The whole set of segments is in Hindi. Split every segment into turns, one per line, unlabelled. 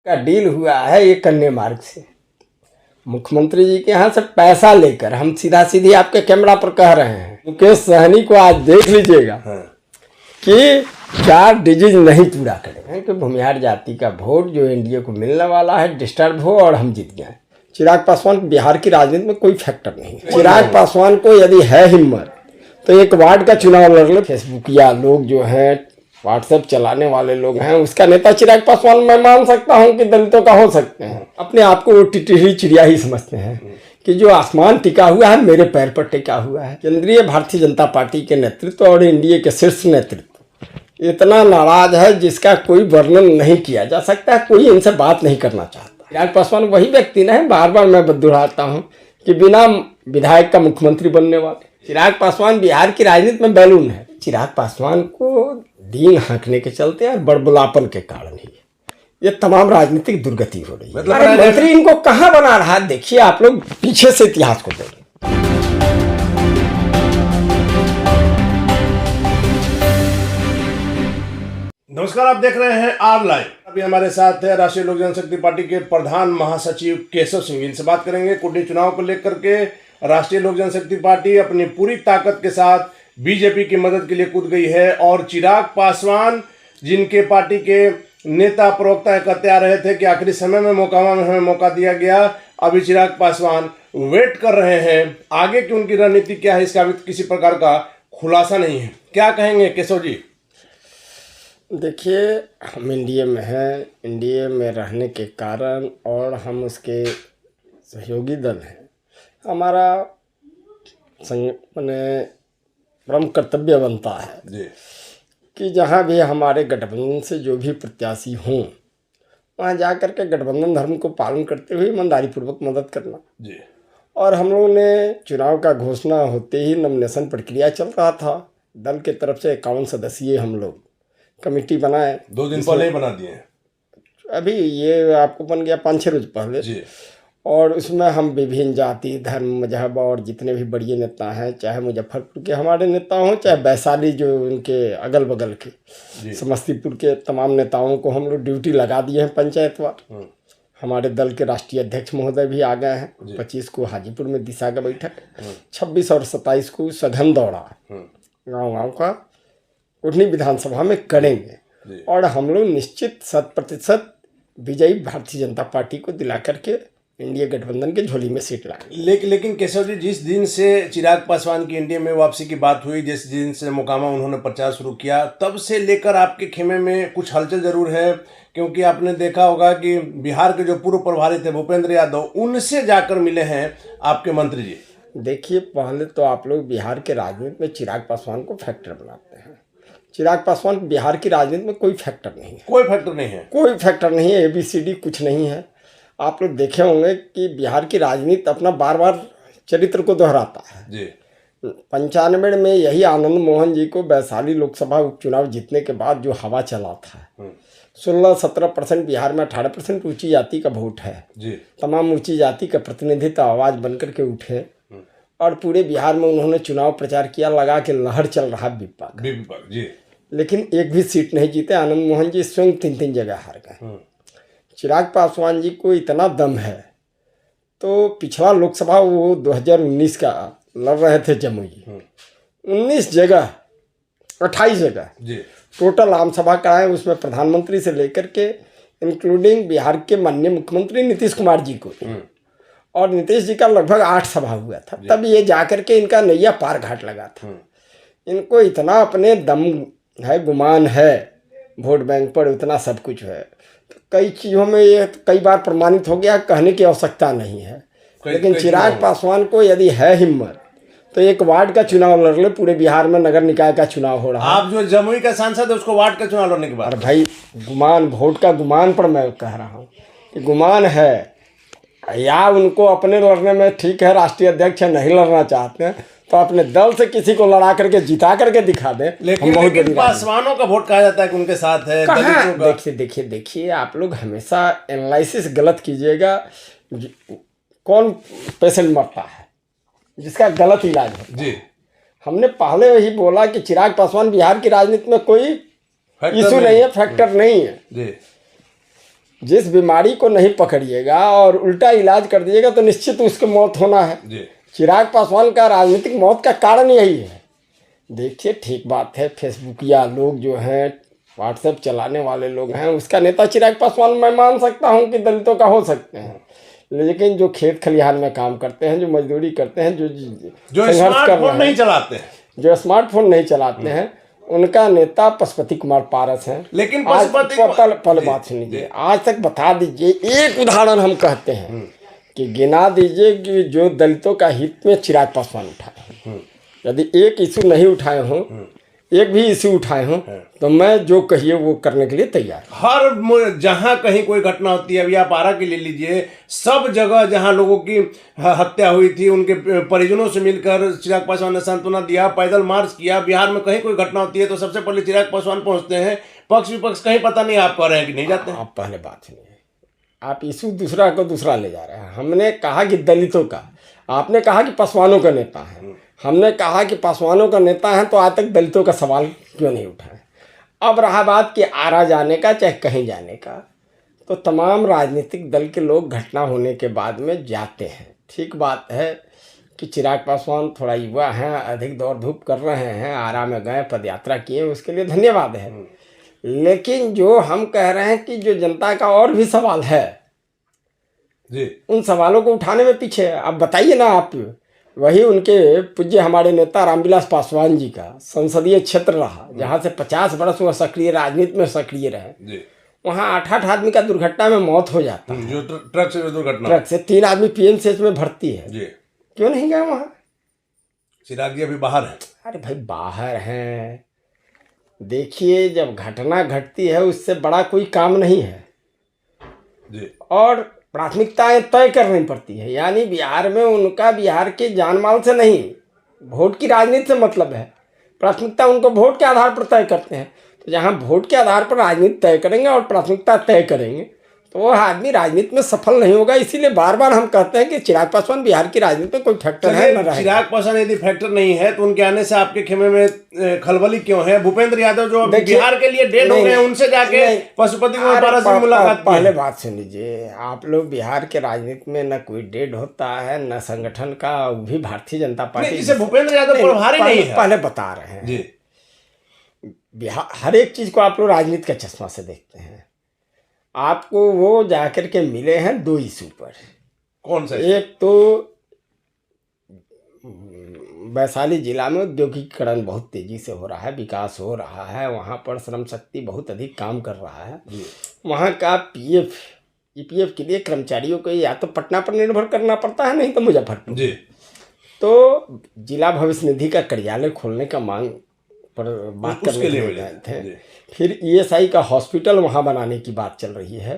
का डील हुआ है ये कन्या मार्ग से। मुख्यमंत्री जी के यहाँ से पैसा लेकर हम सीधा सीधी आपके कैमरा पर कह रहे हैं, मुकेश सहनी को आज देख लीजिएगा कि 4 डिजीज नहीं पूरा करेंगे कि भूमिहार जाति का वोट जो एनडीए को मिलने वाला है डिस्टर्ब हो और हम जीत गए। चिराग पासवान बिहार की राजनीति में कोई फैक्टर नहीं है। चिराग पासवान को यदि है हिम्मत तो एक वार्ड का चुनाव लड़ लो। फेसबुकिया लोग जो हैं, व्हाट्सएप चलाने वाले लोग हैं, उसका नेता चिराग पासवान मैं मान सकता हूं कि दलितों का हो सकते हैं। अपने आप को वो टिटही चिड़िया ही समझते हैं कि जो आसमान टिका हुआ है मेरे पैर पर टिका हुआ है। केंद्रीय भारतीय जनता पार्टी के नेतृत्व और एनडीए के शीर्ष नेतृत्व इतना नाराज है जिसका कोई वर्णन नहीं किया जा सकता। कोई इनसे बात नहीं करना चाहता। चिराग पासवान वही व्यक्ति नहीं, बार बार मैं दोहराता हूँ कि बिना विधायक का मुख्यमंत्री बनने वाले चिराग पासवान बिहार की राजनीति में बैलून है। चिराग पासवान को दीन हाँकने के चलते और बड़बुलापन के कारण ही ये तमाम राजनीतिक दुर्गति हो रही है। मतलब मंत्री इनको कहाँ बना रहा है, देखिए आप लोग पीछे से इतिहास को देखिए।
नमस्कार, आप देख रहे हैं आर लाइव। अभी हमारे साथ है राष्ट्रीय लोक जनशक्ति पार्टी के प्रधान महासचिव केशव सिंह। इनसे बात करेंगे कुंडी चुनाव को लेकर के। राष्ट्रीय लोक जनशक्ति पार्टी अपनी पूरी ताकत के साथ बीजेपी की मदद के लिए कूद गई है और चिराग पासवान जिनके पार्टी के नेता प्रवक्ता कहते आ रहे थे कि आखिरी समय में हमें मौका दिया गया, अभी चिराग पासवान वेट कर रहे हैं। आगे की उनकी रणनीति क्या है इसका अभी किसी प्रकार का खुलासा नहीं है। क्या कहेंगे केशव जी?
देखिए, हम एनडीए में हैं, एनडीए में रहने के कारण और हम उसके सहयोगी दल हैं, हमारा परम कर्तव्य बनता है
जी
कि जहाँ भी हमारे गठबंधन से जो भी प्रत्याशी हों वहाँ जा कर के गठबंधन धर्म को पालन करते हुए ईमानदारी पूर्वक मदद करना
जी।
और हम लोगों ने चुनाव का घोषणा होते ही नॉमिनेशन प्रक्रिया चल रहा था। दल के तरफ से 51 सदस्यीय हम लोग कमेटी बनाए।
2 दिन पहले ही बना दिए।
अभी ये आपको बन गया 5-6 रोज पहले
जी। और
उसमें हम विभिन्न जाति धर्म मजहब और जितने भी बड़े नेता हैं, चाहे मुजफ्फरपुर के हमारे नेता हों, चाहे वैशाली जो उनके अगल बगल के समस्तीपुर के तमाम नेताओं को हम लोग ड्यूटी लगा दिए हैं पंचायतवार। हमारे दल के राष्ट्रीय अध्यक्ष महोदय भी आ गए हैं। 25 को हाजीपुर में दिशा का बैठक, 26 और 27 को सघन दौड़ा गाँव का कुटनी विधानसभा में करेंगे और हम लोग निश्चित 100% विजयी भारतीय जनता पार्टी को दिला करके इंडिया गठबंधन के झोली में सीट लाएंगे।
लेकिन केशव जी, जिस दिन से चिराग पासवान की इंडिया में वापसी की बात हुई, जिस दिन से मोकामा उन्होंने प्रचार शुरू किया, तब से लेकर आपके खेमे में कुछ हलचल जरूर है। क्योंकि आपने देखा होगा कि बिहार के जो पूर्व प्रभारी थे भूपेंद्र यादव, उनसे जाकर मिले हैं आपके मंत्री जी।
देखिए, पहले तो आप लोग बिहार के राजनीति में चिराग पासवान को फैक्टर बनाते हैं। चिराग पासवान बिहार की राजनीति में कोई फैक्टर नहीं है।
कोई फैक्टर नहीं है।
कोई फैक्टर नहीं है। ABCD कुछ नहीं है। आप लोग देखे होंगे कि बिहार की राजनीति अपना बार बार चरित्र को दोहराता है
जी।
95 में यही आनंद मोहन जी को वैशाली लोकसभा उपचुनाव जीतने के बाद जो हवा चला था, 16-17% बिहार में 18% ऊंची जाति का वोट है
जी।
तमाम ऊंची जाति का प्रतिनिधित्व आवाज बनकर के उठे और पूरे बिहार में उन्होंने चुनाव प्रचार किया, लगा के लहर चल रहा विपक्ष
जी।
लेकिन एक भी सीट नहीं जीते। आनंद मोहन जी स्वयं 3-3 जगह हार गए। चिराग पासवान जी को इतना दम है तो पिछला लोकसभा वो 2019 का लड़ रहे थे जमुई, 19 जगह 28 जगह
जी
टोटल आम सभा कराए। उसमें प्रधानमंत्री से लेकर के इंक्लूडिंग बिहार के माननीय मुख्यमंत्री नीतीश कुमार जी को, और नीतीश जी का लगभग 8 सभा हुआ था। तब ये जाकर के इनका नैया पार घाट लगा था। इनको इतना अपने दम है, गुमान है वोट बैंक पर, उतना सब कुछ है। तो कई चीज़ों में ये कई बार प्रमाणित हो गया, कहने की आवश्यकता नहीं है। लेकिन चिराग पासवान को यदि है हिम्मत तो एक वार्ड का चुनाव लड़ ले। पूरे बिहार में नगर निकाय का चुनाव हो रहा है।
आप जो जमुई का सांसद है उसको वार्ड का चुनाव लड़ने के बाद,
और भाई गुमान, वोट का गुमान पर मैं कह रहा हूँ कि गुमान है, या उनको अपने लड़ने में ठीक है, राष्ट्रीय अध्यक्ष नहीं लड़ना चाहते हैं तो अपने दल से किसी को लड़ा करके जिता करके दिखा दे।
लेकिन पासवानों का वोट कहा जाता है कि उनके साथ है।
देखिए आप लोग हमेशा एनालिसिस गलत कीजिएगा। कौन पेशेंट मरता है जिसका गलत इलाज है
जी।
हमने पहले ही बोला कि चिराग पासवान बिहार की राजनीति में कोई इशू नहीं है, फैक्टर नहीं है
जी।
जिस बीमारी को नहीं पकड़िएगा और उल्टा इलाज कर दीजिएगा तो निश्चित उसकी मौत होना है।
जी।
चिराग पासवान का राजनीतिक मौत का कारण यही है। देखिए, ठीक बात है, फेसबुक या लोग जो हैं, व्हाट्सएप चलाने वाले लोग हैं, उसका नेता चिराग पासवान मैं मान सकता हूं कि दलितों का हो सकते हैं, लेकिन जो खेत खलिहान में काम करते हैं, जो मजदूरी करते हैं, जो संघर्ष कर रहे हैं,
नहीं चलाते हैं,
जो स्मार्टफोन नहीं चलाते हैं, उनका नेता पशुपति कुमार पारस हैं।
लेकिन
आज
पशुपति
पहले बात सुनिए, आज तक बता दीजिए एक उदाहरण हम कहते हैं कि गिना दीजिए कि जो दलितों का हित में चिराग पासवान उठाए। यदि एक इशू नहीं उठाए हों, एक भी इशू उठाए हों, तो मैं जो कहिए वो करने के लिए तैयार हूं।
हर जहां कहीं कोई घटना होती है, अभी आप आरा के ले लीजिए, सब जगह जहां लोगों की हत्या हुई थी, उनके परिजनों से मिलकर चिराग पासवान ने सांत्वना दिया, पैदल मार्च किया। बिहार में कहीं कोई घटना होती है तो सबसे पहले चिराग पासवान पहुंचते हैं। पक्ष विपक्ष कहीं पता नहीं आप कह रहे हैं कि नहीं जाते हैं।
आप पहले बात सुनिए, आप इशू दूसरा को दूसरा ले जा रहे हैं। हमने कहा कि दलितों का, आपने कहा कि पासवानों का नेता है, हमने कहा कि पासवानों का नेता है, तो आज तक दलितों का सवाल क्यों नहीं उठाए? अब रहा बात कि आरा जाने का चाहे कहीं जाने का, तो तमाम राजनीतिक दल के लोग घटना होने के बाद में जाते हैं। ठीक बात है कि चिराग पासवान थोड़ा युवा हैं, अधिक दौड़ धूप कर रहे हैं, आरा में गए, पदयात्रा किए, उसके लिए धन्यवाद है। लेकिन जो हम कह रहे हैं कि जो जनता का और भी सवाल है
जी,
उन सवालों को उठाने में पीछे है। अब बताइए ना, आप वही उनके पूज्य हमारे नेता रामविलास पासवान जी का संसदीय क्षेत्र रहा, जहाँ से 50 वर्ष वह सक्रिय राजनीति में सक्रिय रहे
जी।
वहाँ 8-8 आदमी का दुर्घटना में मौत हो जाता है।
जो ट्रक से दुर्घटना,
ट्रक से 3 आदमी पीएमसीएच में भर्ती है
जी।
क्यों नहीं गए वहाँ?
चिराग जी अभी बाहर है।
अरे भाई, बाहर हैं। देखिए, जब घटना घटती है उससे बड़ा कोई काम नहीं है
जी।
और प्राथमिकताएं तय करनी पड़ती है। यानी बिहार में उनका बिहार के जानमाल से नहीं, वोट की राजनीति से मतलब है। प्राथमिकता उनको वोट के आधार पर तय करते हैं। तो जहाँ वोट के आधार पर राजनीति तय करेंगे और प्राथमिकता तय करेंगे तो वह आदमी राजनीति में सफल नहीं होगा। इसीलिए बार बार हम कहते हैं कि चिराग पासवान बिहार की राजनीति में कोई फैक्टर है न रहे।
चिराग पासवान यदि फैक्टर नहीं है तो उनके आने से आपके खेमे में खलबली क्यों है? भूपेंद्र यादव जो बिहार के लिए डेड हो गए, उनसे जाके पशुपति कुमार पारस से मुलाकात की।
पहले बात सुन लीजिए, आप लोग बिहार के राजनीति में न कोई डेड होता है न संगठन का, वो भी भारतीय जनता पार्टी
जिसे भूपेंद्र यादव प्रभारी नहीं है।
पहले बता रहे हैं
जी।
बिहार हर एक चीज को आप लोग राजनीति के चश्मा से देखते हैं। आपको वो जाकर के मिले हैं 2 इशू पर।
कौन सा?
एक तो वैशाली जिला में औद्योगिकीकरण बहुत तेजी से हो रहा है, विकास हो रहा है, वहाँ पर श्रम शक्ति बहुत अधिक काम कर रहा है। वहाँ का पीएफ ईपीएफ के लिए कर्मचारियों को या तो पटना पर निर्भर करना पड़ता है, नहीं तो मुजफ्फरपुर।
जी।
तो जिला भविष्य निधि का कार्यालय खोलने का मांग पर बात करने के लिए गए थे। फिर ईएसआई का हॉस्पिटल वहाँ बनाने की बात चल रही है,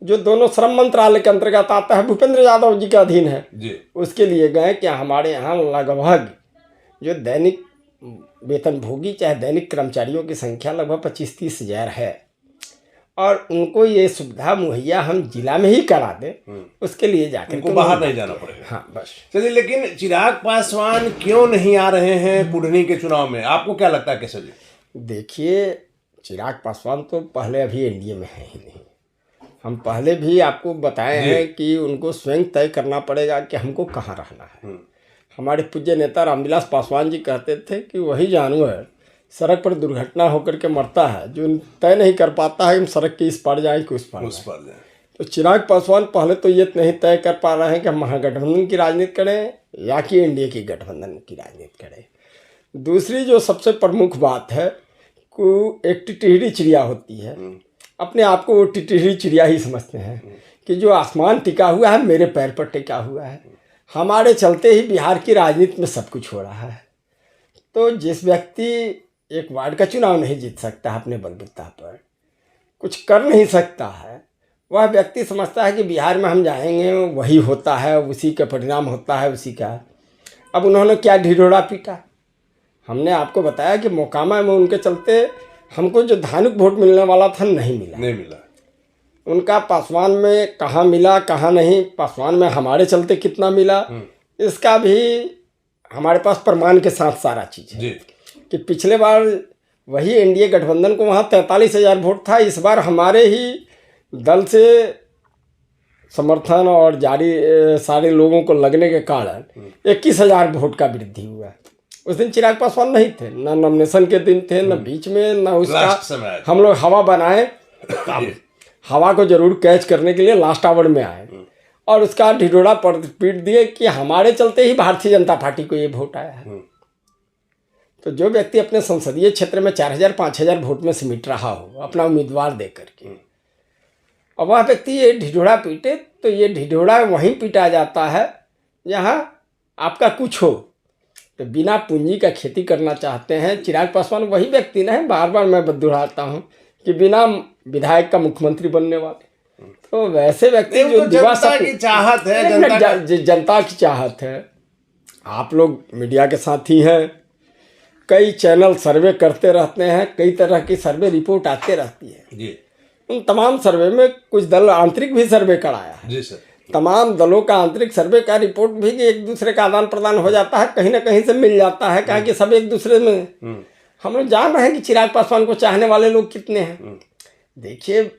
जो दोनों श्रम मंत्रालय के अंतर्गत आता है, भूपेंद्र यादव जी के अधीन है
जी।
उसके लिए गए कि हमारे यहाँ लगभग जो दैनिक वेतनभोगी चाहे दैनिक कर्मचारियों की संख्या लगभग 25-30 हज़ार है और उनको ये सुविधा मुहैया हम जिला में ही करा दें, उसके लिए जाकर
उनको बाहर नहीं जाना पड़ेगा।
हाँ, बस।
चलिए, लेकिन चिराग पासवान क्यों नहीं आ रहे हैं कुढ़नी के चुनाव में? आपको क्या लगता है कैसे जी?
देखिए, चिराग पासवान तो पहले अभी एनडीए में है ही नहीं। हम पहले भी आपको बताए हैं कि उनको स्वयं तय करना पड़ेगा कि हमको कहाँ रहना है। हमारे पूज्य नेता रामविलास पासवान जी कहते थे कि वही जानवर सड़क पर दुर्घटना होकर के मरता है जो तय नहीं कर पाता है कि हम सड़क के इस पार जाएं कि उस पार जाएं। तो चिराग पासवान पहले तो ये नहीं तय कर पा रहे हैं कि हम महागठबंधन की राजनीति करें या कि एनडीए की गठबंधन की राजनीति करें। दूसरी जो सबसे प्रमुख बात है को एक टिटहरी चिड़िया होती है, अपने आप को वो टिटहरी चिड़िया ही समझते हैं कि जो आसमान टिका हुआ है मेरे पैर पर टिका हुआ है। हमारे चलते ही बिहार की राजनीति में सब कुछ हो रहा है। तो जिस व्यक्ति एक वार्ड का चुनाव नहीं जीत सकता अपने बलबूता पर, कुछ कर नहीं सकता है, वह व्यक्ति समझता है कि बिहार में हम जाएंगे वही होता है, उसी का परिणाम होता है उसी का। अब उन्होंने क्या ढिढोरा पीटा? हमने आपको बताया कि मोकामा में उनके चलते हमको जो धानुक वोट मिलने वाला था नहीं मिला। उनका पासवान में कहाँ मिला कहाँ नहीं, पासवान में हमारे चलते कितना मिला, इसका भी हमारे पास प्रमाण के साथ सारा चीज़ है कि पिछले बार वही एनडीए गठबंधन को वहाँ 43,000 वोट था, इस बार हमारे ही दल से समर्थन और जारी सारे लोगों को लगने के कारण 21,000 वोट का वृद्धि हुआ है। उस दिन चिराग पासवान नहीं थे, ना नॉमिनेशन के दिन थे, ना बीच में, ना उसका। हम लोग हवा बनाए, हवा को जरूर कैच करने के लिए लास्ट आवर में आए और उसका ढिढोरा पीट दिए कि हमारे चलते ही भारतीय जनता पार्टी को ये वोट आया है। तो जो व्यक्ति अपने संसदीय क्षेत्र में 4,000-5,000 वोट में सिमट रहा हो अपना उम्मीदवार दे करके, और वह व्यक्ति ये ढिढोरा पीटे, तो ये ढिढोरा वहीं पीटा जाता है जहाँ आपका कुछ हो। तो बिना पूंजी का खेती करना चाहते हैं चिराग पासवान, वही व्यक्ति नहीं, बार बार मैं दोहराता हूँ कि बिना विधायक का मुख्यमंत्री बनने वाले। तो वैसे व्यक्ति जो
जनता की चाहत है,
जनता की चाहत है। आप लोग मीडिया के साथी हैं, कई चैनल सर्वे करते रहते हैं, कई तरह की सर्वे रिपोर्ट आते रहती है
जी।
उन तमाम सर्वे में कुछ दल आंतरिक भी सर्वे कराया है
जी सर।
तमाम दलों का आंतरिक सर्वे का रिपोर्ट भी एक दूसरे का आदान प्रदान हो जाता है, कहीं ना कहीं से मिल जाता है, कहा कि सब एक दूसरे में। हम लोग जान रहे हैं कि चिराग पासवान को चाहने वाले लोग कितने हैं। देखिए,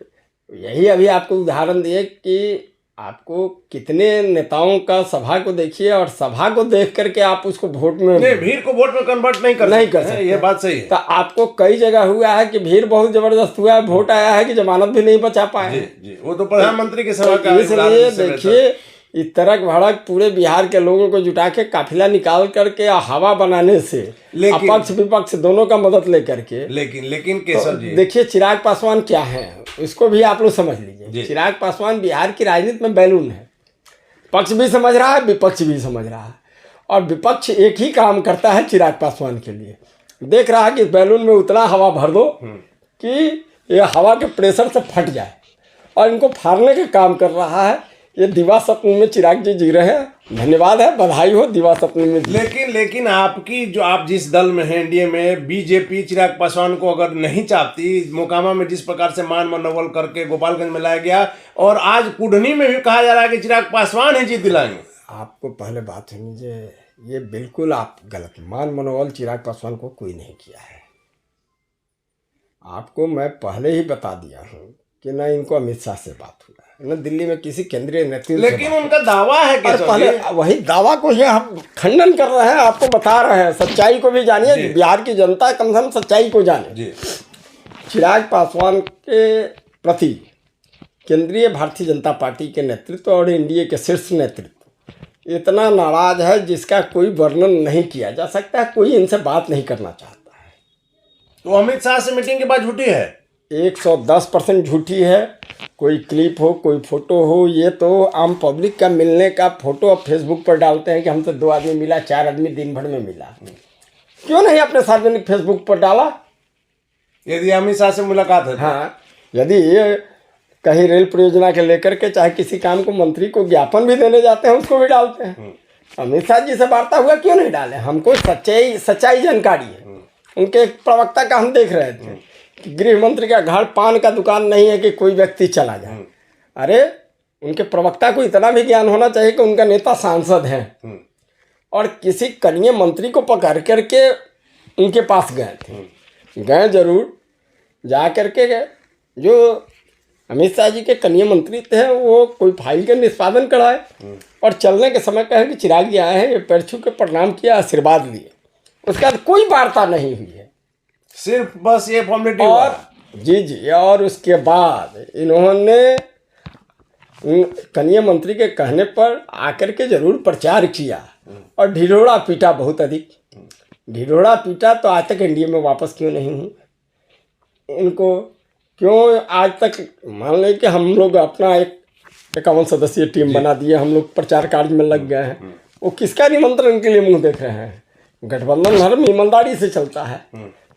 यही अभी आपको उदाहरण दिए कि आपको कितने नेताओं का सभा को देखिए और सभा को देख करके आप उसको वोट में
भीड़ को वोट में कन्वर्ट नहीं कर सकते। ये बात सही है।
तो आपको कई जगह हुआ है कि भीड़ बहुत जबरदस्त हुआ है, वोट आया है कि जमानत भी नहीं बचा पाए।
जी, वो तो प्रधानमंत्री की सभा का।
इसलिए देखिए, इस तरक भड़क पूरे बिहार के लोगों को जुटा के काफिला निकाल करके हवा बनाने से अपक्ष विपक्ष दोनों का मदद लेकर के,
लेकिन केशव जी
देखिए चिराग पासवान क्या है इसको भी आप लोग समझ लीजिए। चिराग पासवान बिहार की राजनीति में बैलून है। पक्ष भी समझ रहा है, विपक्ष भी समझ रहा है, और विपक्ष एक ही काम करता है चिराग पासवान के लिए। देख रहा है कि बैलून में उतना हवा भर दो कि ये हवा के प्रेशर से फट जाए, और इनको फाड़ने का काम कर रहा है। ये दिवा सपने में चिराग जी जी रहे हैं। धन्यवाद है, बधाई हो दिवा सपने में।
लेकिन आपकी जो आप जिस दल में हैं एनडीए में, बीजेपी चिराग पासवान को अगर नहीं चाहती, मोकामा में जिस प्रकार से मान मनोबल करके गोपालगंज में लाया गया, और आज कुढ़नी में भी कहा जा रहा है कि चिराग पासवान ही जीत दिलाएंगे।
आपको पहले बात सुनिए, ये बिल्कुल आप गलत, मान मनोबल चिराग पासवान को कोई नहीं किया है। आपको मैं पहले ही बता दिया हूँ कि न इनको अमित शाह से बात हुआ, न दिल्ली में किसी केंद्रीय नेतृत्व,
लेकिन उनका दावा है कि
पहले वही दावा को ही हम खंडन कर रहे हैं, आपको बता रहे हैं। सच्चाई को भी जानिए, बिहार की जनता कम से कम सच्चाई को जाने। चिराग पासवान के प्रति केंद्रीय भारतीय जनता पार्टी के नेतृत्व और एनडीए के शीर्ष नेतृत्व इतना नाराज है जिसका कोई वर्णन नहीं किया जा सकता। कोई इनसे बात नहीं करना चाहता है।
तो अमित शाह से मीटिंग के बाद झूठी है,
110% झूठी है। कोई क्लिप हो, कोई फोटो हो, ये तो आम पब्लिक का मिलने का फोटो अब फेसबुक पर डालते हैं कि हमसे 2 आदमी मिला, 4 आदमी दिन भर में मिला। क्यों नहीं अपने सार्वजनिक फेसबुक पर डाला?
यदि अमित शाह से मुलाकात है,
हाँ, यदि ये कहीं रेल परियोजना के लेकर के चाहे किसी काम को मंत्री को ज्ञापन भी देने जाते हैं, उसको भी डालते हैं। अमित शाह जी से वार्ता हुआ, क्यों नहीं डाले? हमको सच्चाई जानकारी है। उनके एक प्रवक्ता का हम देख रहे थे, गृह मंत्री का घर पान का दुकान नहीं है कि कोई व्यक्ति चला जाए। अरे, उनके प्रवक्ता को इतना भी ज्ञान होना चाहिए कि उनका नेता सांसद है, और किसी कनीय मंत्री को पकड़ करके उनके पास गए थे। गए जरूर, जा करके जो अमित शाह जी के कनीय मंत्री थे वो कोई फाइल के निष्पादन कराए, और चलने के समय कहे कि चिराग जी आए हैं, ये पैर छू के प्रणाम किया, आशीर्वाद लिए। उसके बाद कोई वार्ता नहीं हुई है,
सिर्फ बस ये फॉर्मेलिटी।
और जी, और उसके बाद इन्होंने कनीय मंत्री के कहने पर आकर के जरूर प्रचार किया और ढिढोरा पीटा, बहुत अधिक ढिढोरा पीटा। तो आज तक एनडीए में वापस क्यों नहीं हुई? इनको क्यों आज तक, मान लें कि हम लोग अपना एक 51 सदस्यीय टीम बना दिए, हम लोग प्रचार कार्य में लग गए हैं, वो किसका निमंत्रण के लिए मुंह देख रहे हैं? गठबंधन धर्म ईमानदारी से चलता है।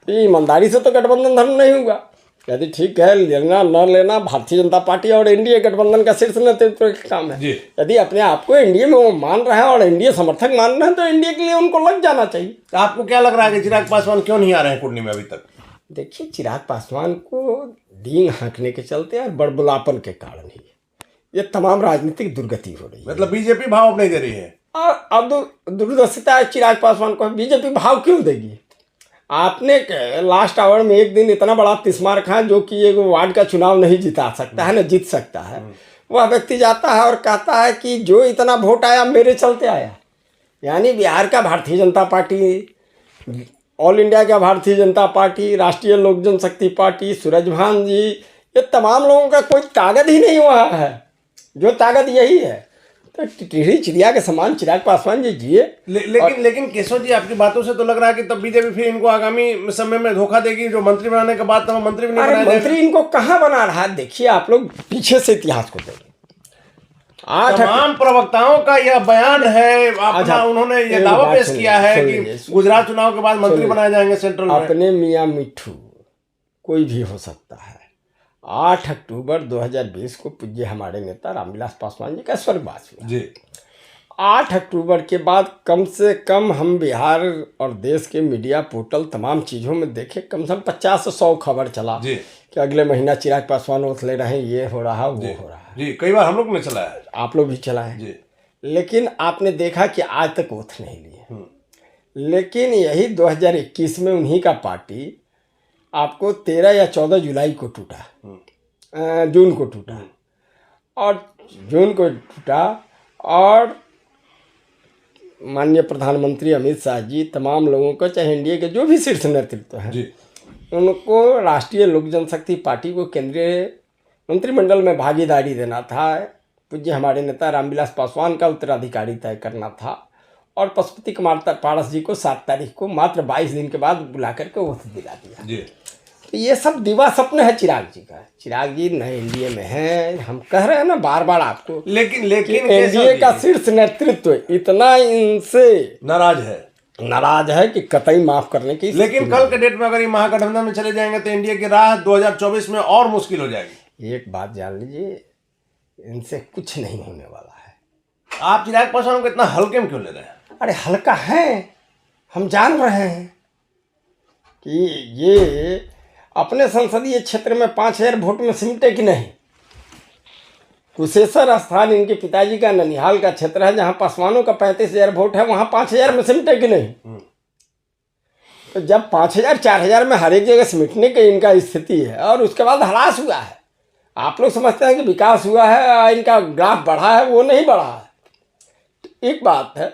ईमानदारी से तो गठबंधन धर्म नहीं हुआ। यदि ठीक है, लेना न लेना भारतीय जनता पार्टी और एनडीए गठबंधन का शीर्ष नेतृत्व का काम है। यदि अपने आप को एनडीए में वो मान रहे हैं और एनडीए समर्थक मान रहे हैं, तो एनडीए के लिए उनको लग जाना चाहिए।
तो आपको क्या लग रहा है कि चिराग पासवान क्यों नहीं आ रहे हैं कुर्नी में अभी तक?
देखिए, चिराग पासवान को डींग हाँकने के चलते और बड़बुलापन के कारण ही ये तमाम राजनीतिक दुर्गति हो रही है।
मतलब बीजेपी भाव नहीं दे रही है।
और अब दुर्दशा है चिराग पासवान को, बीजेपी भाव क्यों देगी? आपने लास्ट आवर में एक दिन इतना बड़ा तिस्मा रखा जो कि एक वार्ड का चुनाव नहीं जिता सकता है, न जीत सकता है। वह व्यक्ति जाता है और कहता है कि जो इतना वोट आया मेरे चलते आया। यानी बिहार का Bharatiya Janata party, all India का भारतीय जनता पार्टी, राष्ट्रीय लोक जनशक्ति पार्टी, सूरजभान जी, ये तमाम लोगों का कोई ताकत ही नहीं हुआ है। जो ताकत यही है तो टिहरी चिड़िया के समान चिराग पासवान जी जिए।
लेकिन केशव जी, आपकी बातों से तो लग रहा है कि तब बीजेपी फिर इनको आगामी समय में धोखा देगी। जो मंत्री बनाने के बाद तो मंत्री भी नहीं बनाया जाएगा।
मंत्री इनको कहाँ बना रहा है? देखिए आप लोग पीछे से इतिहास को देखें।
तमाम प्रवक्ताओं का यह बयान है, अपना उन्होंने ये दावा पेश किया है कि गुजरात चुनाव के बाद मंत्री बनाए जाएंगे सेंट्रल में।
अपने मियाँ मिट्ठू कोई भी हो सकता है। 8 अक्टूबर 2020 को पूज्य हमारे नेता रामविलास पासवान जी का स्वर्गवास हुआ जी। 8 अक्टूबर के बाद कम से कम हम बिहार और देश के मीडिया पोर्टल तमाम चीज़ों में देखे, कम से कम 50 से 100 खबर चला जी कि अगले महीना चिराग पासवान ओथ ले रहे हैं, ये हो रहा वो हो रहा है
जी। कई बार हम लोग ने चलाया है,
आप लोग भी चलाए जी, लेकिन आपने देखा कि आज तक ओथ नहीं लिए। लेकिन यही 2021 में उन्हीं का पार्टी आपको 13 या 14 जुलाई को टूटा, जून को टूटा, और जून को टूटा। और माननीय प्रधानमंत्री अमित शाह जी तमाम लोगों को, चाहे एनडीए के जो भी शीर्ष नेतृत्व है, उनको राष्ट्रीय लोक जनशक्ति पार्टी को केंद्रीय मंत्रिमंडल में भागीदारी देना था। पूज्य हमारे नेता रामविलास पासवान का उत्तराधिकारी तय करना था। और पशुपति कुमार पारस जी को 7 तारीख को मात्र 22 दिन के बाद बुला करके ओथ दिला दिया जी। तो ये सब दिवा सपने है चिराग जी का। चिराग जी नए एनडीए में हैं, हम कह रहे हैं ना बार बार आपको।
लेकिन
एनडीए का शीर्ष नेतृत्व इतना इनसे नाराज है कि कतई माफ करने की।
लेकिन कल के डेट में अगर ये महागठबंधन में चले जाएंगे तो एनडीए की राह 2024 में और मुश्किल हो जाएगी।
एक बात जान लीजिए, इनसे कुछ नहीं होने वाला है।
आप चिराग पासवान को इतना हल्के में क्यों ले रहे हैं?
अरे हल्का है, हम जान रहे हैं कि ये अपने संसदीय क्षेत्र में 5000 वोट में सिमटे कि नहीं। कुशेश्वर स्थान इनके पिताजी का ननिहाल का क्षेत्र है, जहां पासवानों का 35,000 वोट है, वहां 5000 में सिमटे कि नहीं। तो जब 5000 4000 में हर एक जगह सिमटने की इनका स्थिति है और उसके बाद ह्रास हुआ है। आप लोग समझते हैं कि विकास हुआ है, इनका ग्राफ बढ़ा है, वो नहीं बढ़ा है। एक बात है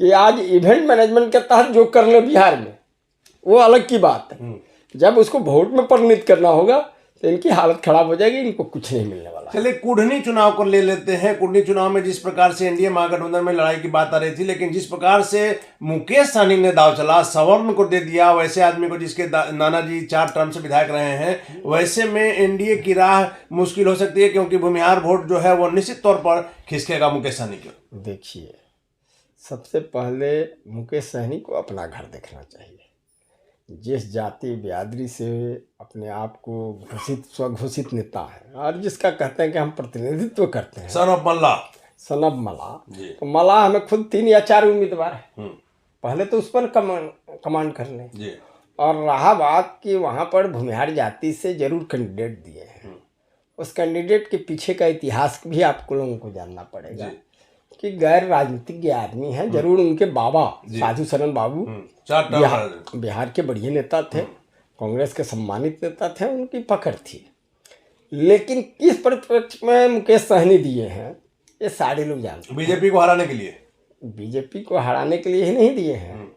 कि आज इवेंट मैनेजमेंट के तहत जो कर ले बिहार में, वो अलग की बात है। जब उसको वोट में परिणित करना होगा तो इनकी हालत खराब हो जाएगी, इनको कुछ नहीं मिलने वाला।
चलिए कुढ़नी चुनाव को ले लेते हैं। कुढ़नी चुनाव में जिस प्रकार से एनडीए महागठबंधन में लड़ाई की बात आ रही थी, लेकिन जिस प्रकार से मुकेश सहनी ने दाव चला, सवर्ण को दे दिया, वैसे आदमी को जिसके नाना जी 4 टर्म से विधायक रहे हैं, वैसे में एनडीए की राह मुश्किल हो सकती है, क्योंकि भूमिहार वोट जो है वो निश्चित तौर पर खिसकेगा मुकेश सहनी को।
देखिए, सबसे पहले मुकेश सहनी को अपना घर देखना चाहिए। जिस जाति बिरादरी से अपने आप को स्वघोषित नेता है और जिसका कहते हैं कि हम प्रतिनिधित्व करते हैं,
सन ऑफ
मल्ला, तो मल्ला हमें खुद 3 या 4 उम्मीदवार है, पहले तो उस पर कमांड कर लें। और रहा बात कि वहाँ पर भूमिहार जाति से जरूर कैंडिडेट दिए हैं, उस कैंडिडेट के पीछे का इतिहास भी आपको लोगों को जानना पड़ेगा कि गैर राजनीतिज्ञ आदमी हैं। जरूर उनके बाबा साधु शरण बाबू बिहार के बढ़िया नेता थे, कांग्रेस के सम्मानित नेता थे, उनकी पकड़ थी। लेकिन किस परिप्रेक्ष्य में मुकेश सहनी दिए हैं ये सारे लोग जानते हैं।
बीजेपी को हराने के लिए,
बीजेपी को हराने के लिए ही नहीं दिए हैं।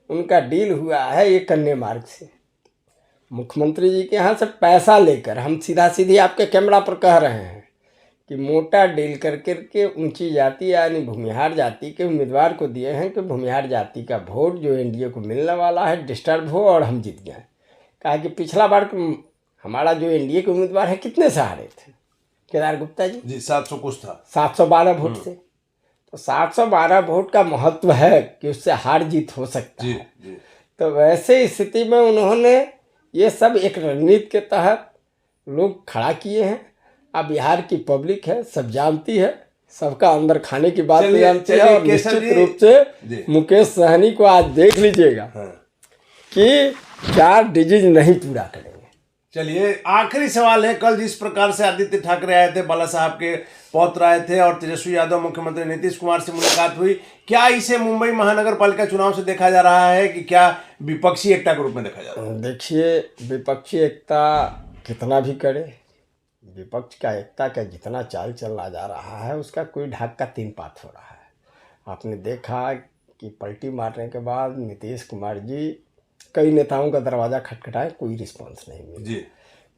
उनका डील हुआ है एक कन्या मार्ग से, मुख्यमंत्री जी के यहाँ से पैसा लेकर। हम सीधा सीधी आपके कैमरा पर कह रहे हैं कि मोटा डील करके ऊंची जाति यानी भूमिहार जाति के उम्मीदवार को दिए हैं कि भूमिहार जाति का वोट जो एनडीए को मिलने वाला है डिस्टर्ब हो और हम जीत गए। कहा कि पिछला बार हमारा जो एनडीए के उम्मीदवार है कितने से हारे थे? केदार गुप्ता जी
700 कुछ था,
712 वोट से। तो 712 वोट का महत्व है कि उससे हार जीत हो सकता है। तो वैसे स्थिति में उन्होंने ये सब एक रणनीति के तहत लोग खड़ा किए हैं। अब बिहार की पब्लिक है, सब जानती है, सबका अंदर खाने की बात जानती है। और निश्चित रूप से मुकेश सहनी को आज देख लीजिएगा कि 4 डिजीज नहीं पूरा करेंगे।
चलिए, आखिरी सवाल है, कल जिस प्रकार से आदित्य ठाकरे आए थे, बाला साहब के पौत्र आए थे और तेजस्वी यादव मुख्यमंत्री नीतीश कुमार से मुलाकात हुई, क्या इसे मुंबई महानगर पालिका चुनाव से देखा जा रहा है कि क्या विपक्षी एकता के रूप में देखा जा रहा है?
देखिए, विपक्षी एकता कितना भी करे, विपक्ष का एकता का जितना चाल चलना जा रहा है उसका कोई ढाक का तीन पात हो रहा है। आपने देखा कि पलटी मारने के बाद नीतीश कुमार जी कई नेताओं का दरवाज़ा खटखटाए, कोई रिस्पांस नहीं मिला
जी।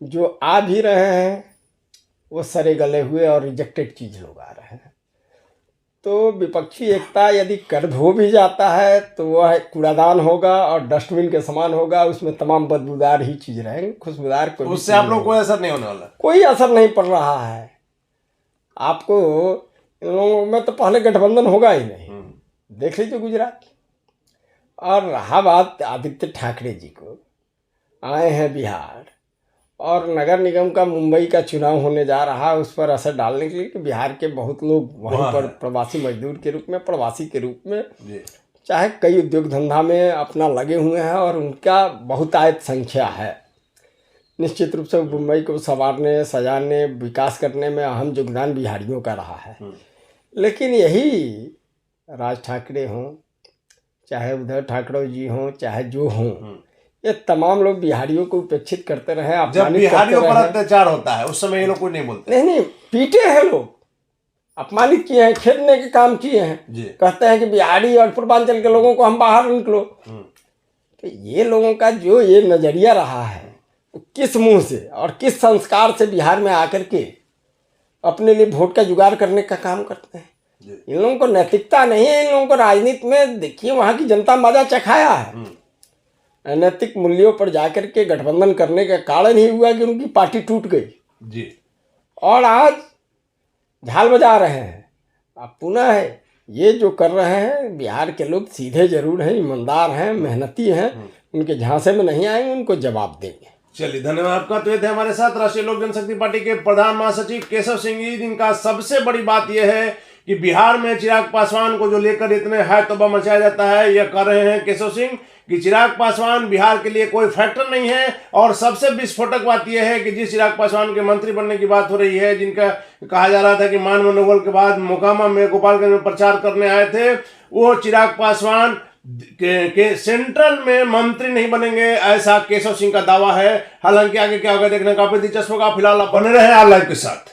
जो आ भी रहे हैं वो सरे गले हुए और रिजेक्टेड चीज़ लोग आ रहे हैं। तो विपक्षी एकता यदि कर हो भी जाता है तो वह कूड़ादान होगा और डस्टबिन के समान होगा, उसमें तमाम बदबूदार ही चीज़ रहेंगे, खुशबूदार कोई
उससे आप लोग कोई असर नहीं होने वाला?
कोई असर नहीं पड़ रहा है। आपको इन लोगों में तो पहले गठबंधन होगा ही नहीं, देख लीजिए गुजरात। और रहा बात आदित्य ठाकरे जी को, आए हैं बिहार और नगर निगम का मुंबई का चुनाव होने जा रहा है, उस पर असर डालने के लिए कि बिहार के बहुत लोग वहीं पर प्रवासी मजदूर के रूप में, प्रवासी के रूप में, चाहे कई उद्योग धंधा में अपना लगे हुए हैं और उनका बहुतायत संख्या है। निश्चित रूप से मुंबई को संवारने, सजाने, विकास करने में अहम योगदान बिहारियों का रहा है। लेकिन यही राज ठाकरे हों, चाहे उद्धव ठाकरे जी हों, चाहे जो हों, ये तमाम लोग बिहारियों को उपेक्षित करते रहे,
जब बिहारियों पर अत्याचार होता है उस समय ये लोग कोई नहीं बोलते।
नहीं, पीटे हैं लोग, अपमानित किए हैं, खेदने के काम किए हैं, कहते हैं कि बिहारी और पूर्वांचल के लोगों को हम बाहर निकलो। तो ये लोगों का जो ये नजरिया रहा है, किस मुंह से और किस संस्कार से बिहार में आकर के अपने लिए वोट का जुगाड़ करने का काम करते हैं। इन लोगों को नैतिकता नहीं है, इन लोगों को राजनीति में देखिए वहाँ की जनता मजा चखाया है। अनैतिक मूल्यों पर जाकर के गठबंधन करने का कारण ही हुआ कि उनकी पार्टी टूट गई
जी,
और आज झाल बजा रहे हैं। अब पुनः है ये जो कर रहे हैं, बिहार के लोग सीधे जरूर हैं, ईमानदार हैं, मेहनती हैं, उनके झांसे में नहीं आएंगे, उनको जवाब देंगे।
चलिए, धन्यवाद आपका। तो ये थे हमारे साथ राष्ट्रीय लोक जनशक्ति पार्टी के प्रधान महासचिव केशव सिंह जी, जिनका सबसे बड़ी बात यह है कि बिहार में चिराग पासवान को जो लेकर इतने हाय तौबा मचाया जाता है, यह कर रहे हैं केशव सिंह कि चिराग पासवान बिहार के लिए कोई फैक्टर नहीं है। और सबसे विस्फोटक बात यह है कि जिस चिराग पासवान के मंत्री बनने की बात हो रही है, जिनका कहा जा रहा था कि मान मनोबल के बाद मोकामा में, गोपालगंज में प्रचार करने आए थे, वो चिराग पासवान के सेंट्रल में मंत्री नहीं बनेंगे, ऐसा केशव सिंह का दावा है। हालांकि आगे क्या होगा देखने का दिलचस्प होगा। फिलहाल आप बने रहे आर लाइव के साथ।